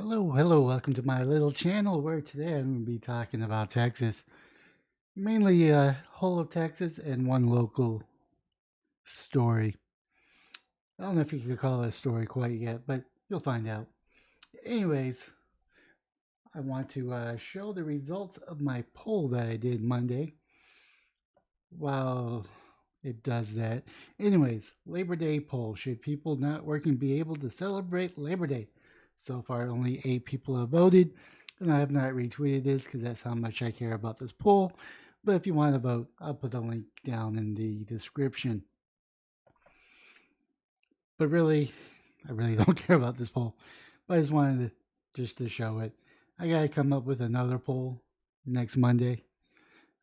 Hello, welcome to my little channel where today I'm going to be talking about Texas. Mainly whole of Texas and one local story. I don't know if you could call it a story quite yet, but you'll find out. Anyways, I want to show the results of my poll that I did Monday. While it does that. Anyways, Labor Day poll. Should people not working be able to celebrate Labor Day? So far, only 8 people have voted, and I have not retweeted this because that's how much I care about this poll. But if you want to vote, I'll put a link down in the description. But really, I really don't care about this poll. But I just wanted to show it. I gotta come up with another poll next Monday.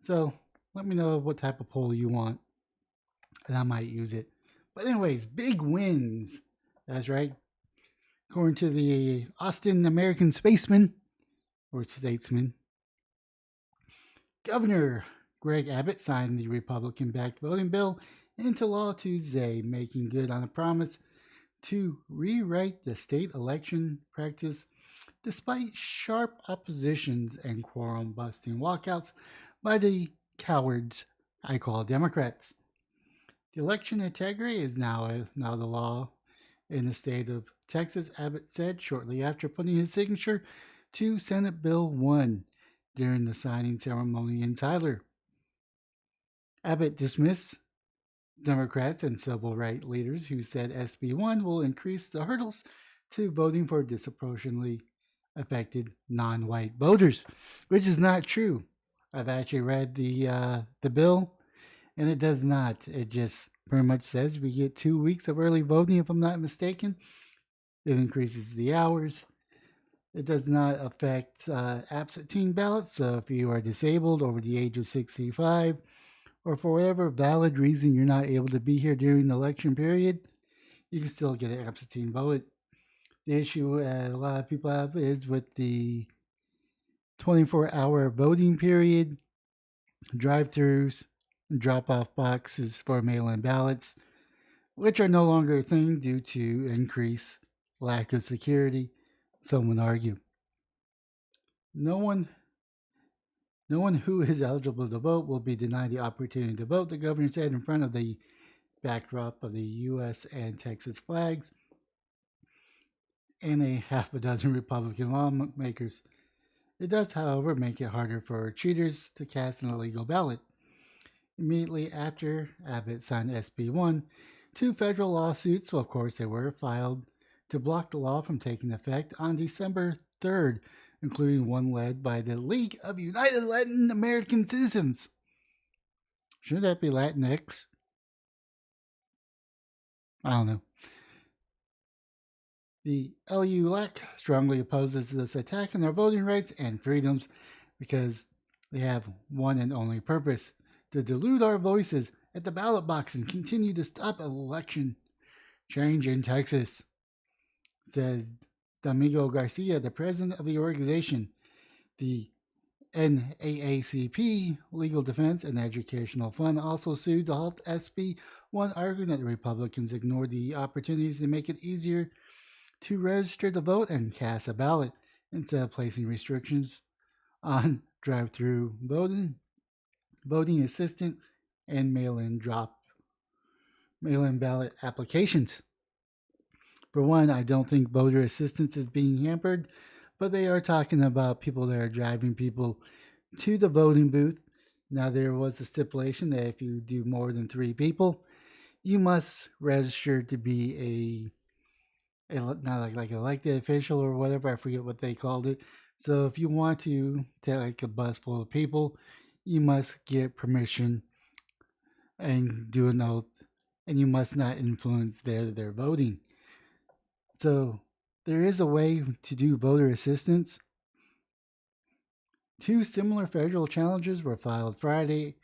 So let me know what type of poll you want, and I might use it. But anyways, big wins. That's right. According to the Austin American Spaceman, or Statesman, Governor Greg Abbott signed the Republican-backed voting bill into law Tuesday, making good on a promise to rewrite the state election practice despite sharp oppositions and quorum-busting walkouts by the cowards I call Democrats. The election integrity is now the law in the state of Texas, Abbott said shortly after putting his signature to Senate Bill 1 during the signing ceremony in Tyler. Abbott dismissed Democrats and civil rights leaders who said SB 1 will increase the hurdles to voting for disproportionately affected non-white voters, which is not true. I've actually read the bill, and it does not. It just pretty much says we get 2 weeks of early voting, if I'm not mistaken. It increases the hours. It does not affect absentee ballots. So if you are disabled over the age of 65, or for whatever valid reason you're not able to be here during the election period, you can still get an absentee vote. The issue a lot of people have is with the 24-hour voting period, drive-throughs, drop-off boxes for mail-in ballots, which are no longer a thing due to increased lack of security, some would argue. No one who is eligible to vote will be denied the opportunity to vote, the governor said in front of the backdrop of the U.S. and Texas flags and a half a dozen Republican lawmakers. It does, however, make it harder for cheaters to cast an illegal ballot. Immediately after Abbott signed SB 1, 2 federal lawsuits, well, of course they were, filed to block the law from taking effect on December 3rd, including one led by the League of United Latin American Citizens. Shouldn't that be Latinx? I don't know. The LULAC strongly opposes this attack on their voting rights and freedoms because they have one and only purpose: to dilute our voices at the ballot box and continue to stop election change in Texas, says Domingo Garcia, the president of the organization. The NAACP Legal Defense and Educational Fund also sued to halt SB 1, arguing that the Republicans ignored the opportunities to make it easier to register to vote and cast a ballot instead of placing restrictions on drive-through voting assistant, and mail-in ballot applications. For one, I don't think voter assistance is being hampered, but they are talking about people that are driving people to the voting booth. Now, there was a stipulation that if you do more than 3 people, you must register to be not like elected official or whatever. I forget what they called it. So if you want to take like a bus full of people, you must get permission and do an oath, and you must not influence their voting. So there is a way to do voter assistance. 2 similar federal challenges were filed Friday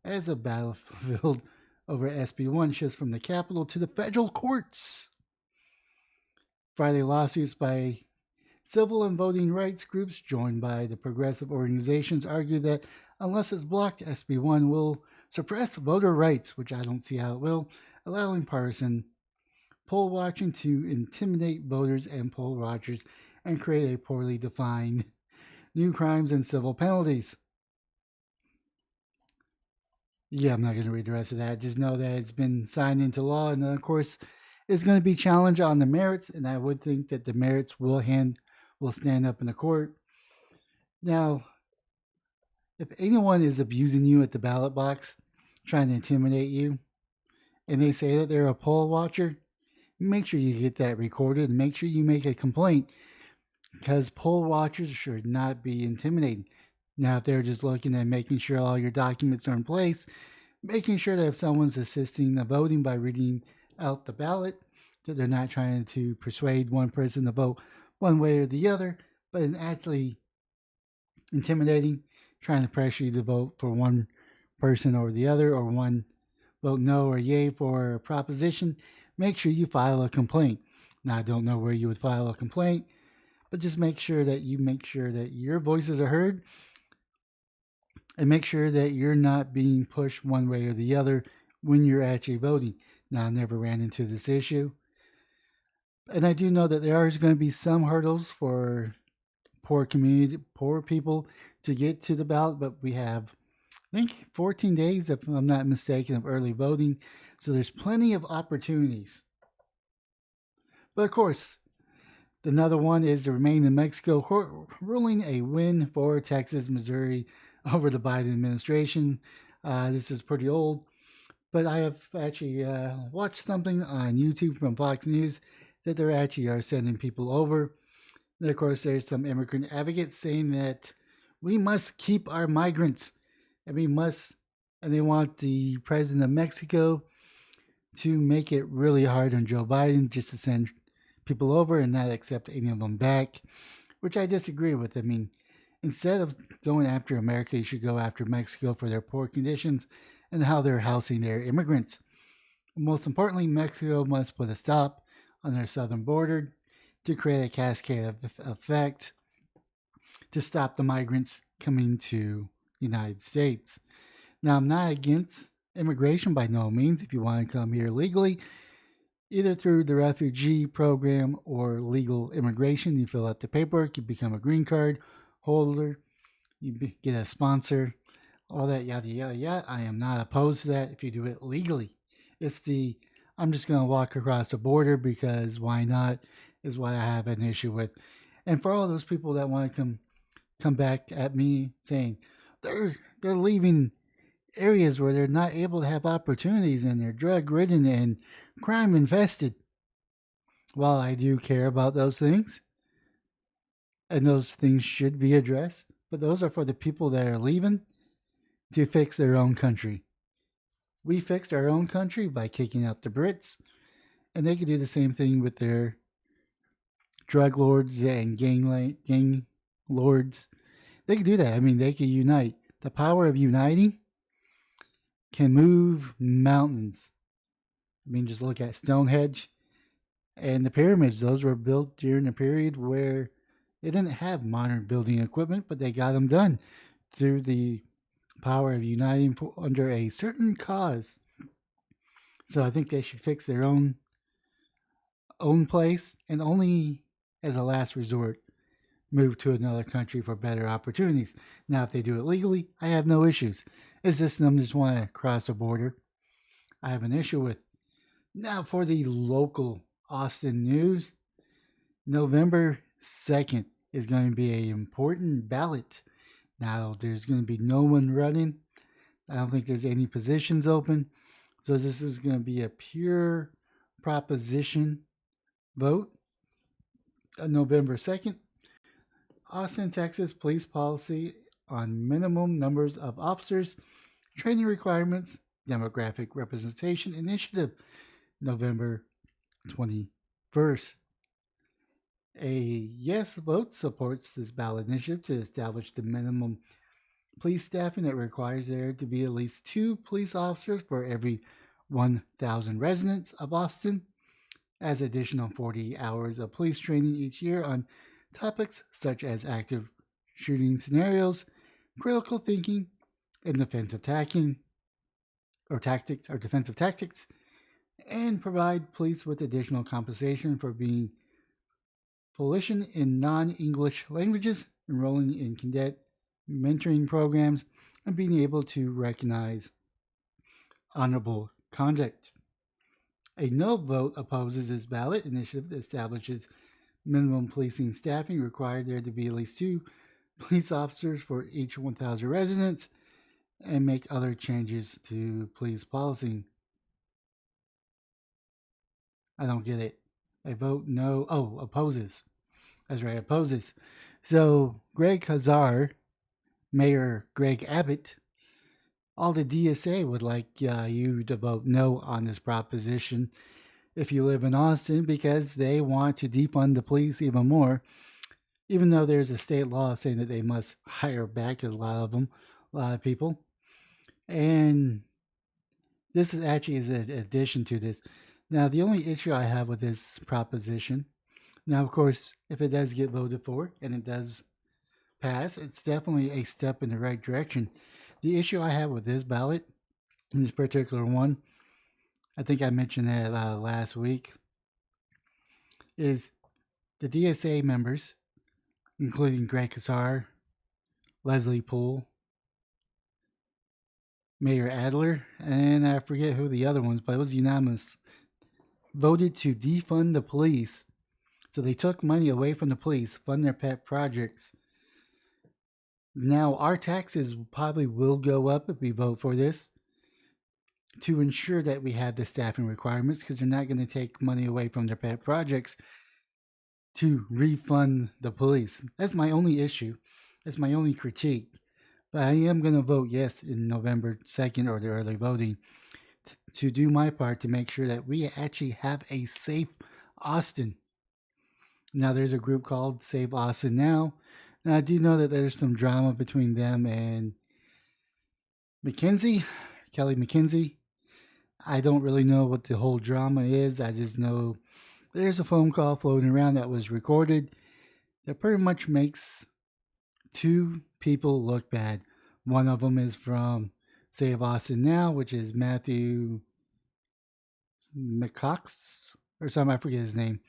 as the battlefield over SB 1 shifts from the Capitol to the federal courts. Friday lawsuits by civil and voting rights groups joined by the progressive organizations argue that unless it's blocked, SB 1 will suppress voter rights, which I don't see how it will, allowing partisan poll watching to intimidate voters and poll watchers and create a poorly defined new crimes and civil penalties. Yeah, I'm not going to read the rest of that. Just know that it's been signed into law, and then of course, it's going to be challenged on the merits. And I would think that the merits will stand up in the court. Now, if anyone is abusing you at the ballot box, trying to intimidate you, and they say that they're a poll watcher, make sure you get that recorded and make sure you make a complaint because poll watchers should not be intimidating. Now, if they're just looking at making sure all your documents are in place, making sure that if someone's assisting the voting by reading out the ballot, that they're not trying to persuade one person to vote one way or the other, but in actually intimidating, trying to pressure you to vote for one person or the other, or one vote no or yay for a proposition, make sure you file a complaint. Now, I don't know where you would file a complaint, but just make sure that your voices are heard and make sure that you're not being pushed one way or the other when you're actually voting. Now, I never ran into this issue, and I do know that there are going to be some hurdles for poor people to get to the ballot, but we have, I think, 14 days, if I'm not mistaken, of early voting, so there's plenty of opportunities. But of course, another one is the Remain in Mexico court ruling a win for Texas, Missouri over the Biden administration. This is pretty old, but I have actually watched something on YouTube from Fox News that they actually are sending people over. And of course, there's some immigrant advocates saying that we must keep our migrants, and they want the president of Mexico to make it really hard on Joe Biden just to send people over and not accept any of them back, which I disagree with. I mean, instead of going after America, you should go after Mexico for their poor conditions and how they're housing their immigrants. Most importantly, Mexico must put a stop on their southern border to create a cascade effect to stop the migrants coming to the United States. Now, I'm not against immigration by no means. If you want to come here legally, either through the refugee program or legal immigration, you fill out the paperwork, you become a green card holder, you get a sponsor, all that yada yada yada. I am not opposed to that if you do it legally. It's the I'm just going to walk across the border because why not is what I have an issue with. And for all those people that want to come back at me saying they're leaving areas where they're not able to have opportunities and they're drug ridden and crime infested. While I do care about those things, and those things should be addressed, but those are for the people that are leaving to fix their own country. We fixed our own country by kicking out the Brits, and they could do the same thing with their drug lords and gang lords. They could do that. I mean, they could unite. The power of uniting can move mountains. I mean, just look at Stonehenge and the pyramids. Those were built during a period where they didn't have modern building equipment, but they got them done through the power of uniting under a certain cause. So I think they should fix their own place and only as a last resort move to another country for better opportunities. Now, if they do it legally, I have no issues. It's just them just want to cross the border. I have an issue with. Now, for the local Austin news, November 2nd is going to be an important ballot. Now, there's going to be no one running. I don't think there's any positions open. So this is going to be a pure proposition vote on November 2nd. Austin, Texas police policy on minimum numbers of officers, training requirements, demographic representation initiative, November 21st. A yes vote supports this ballot initiative to establish the minimum police staffing that requires there to be at least 2 police officers for every 1,000 residents of Austin, as additional 40 hours of police training each year on topics such as active shooting scenarios, critical thinking, and defensive tactics, and provide police with additional compensation for being Proficiency in non-English languages, enrolling in cadet mentoring programs, and being able to recognize honorable conduct. A no vote opposes this ballot initiative that establishes minimum policing staffing required there to be at least 2 police officers for each 1,000 residents and make other changes to police policing. I don't get it. I vote no. Oh, opposes. That's right, opposes. So Greg Hazar, Mayor Greg Abbott, all the DSA would like you to vote no on this proposition if you live in Austin because they want to defund the police even more, even though there's a state law saying that they must hire back a lot of them, a lot of people. And this is actually is an addition to this. Now, the only issue I have with this proposition, now, of course, if it does get voted for and it does pass, it's definitely a step in the right direction. The issue I have with this ballot, this particular one, I think I mentioned that last week, is the DSA members, including Greg Casar, Leslie Poole, Mayor Adler, and I forget who the other ones, but it was unanimous, voted to defund the police. So they took money away from the police, fund their pet projects. Now, our taxes probably will go up if we vote for this to ensure that we have the staffing requirements because they're not going to take money away from their pet projects to refund the police. That's my only issue. That's my only critique. But I am going to vote yes in November 2nd or the early voting to do my part to make sure that we actually have a safe Austin. Now, there's a group called Save Austin Now. Now, I do know that there's some drama between them and McKenzie, Kelly McKenzie. I don't really know what the whole drama is. I just know there's a phone call floating around that was recorded that pretty much makes 2 people look bad. One of them is from Save Austin Now, which is Matthew McCox or something. I forget his name.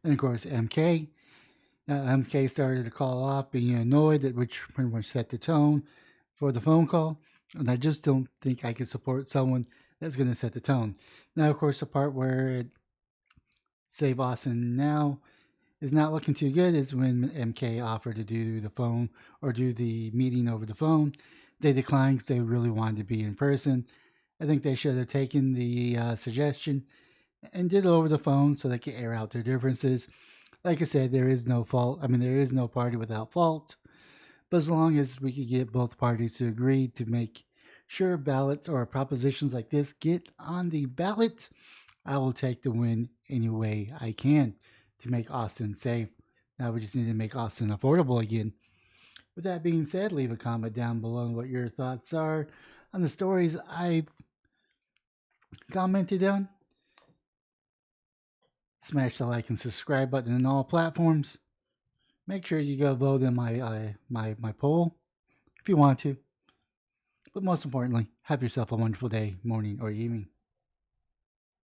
And of course, MK. Now, MK started to call off, being annoyed, which pretty much set the tone for the phone call. And I just don't think I can support someone that's going to set the tone. Now, of course, the part where Save Austin Now is not looking too good is when MK offered to do the phone or do the meeting over the phone. They declined because they really wanted to be in person. I think they should have taken the suggestion and did it over the phone so they could air out their differences. Like I said, there is no fault. I mean, there is no party without fault. But as long as we could get both parties to agree to make sure ballots or propositions like this get on the ballot, I will take the win any way I can to make Austin safe. Now we just need to make Austin affordable again. With that being said, leave a comment down below on what your thoughts are on the stories I've commented on. Smash the like and subscribe button on all platforms. Make sure you go vote in my poll if you want to. But most importantly, have yourself a wonderful day, morning, or evening.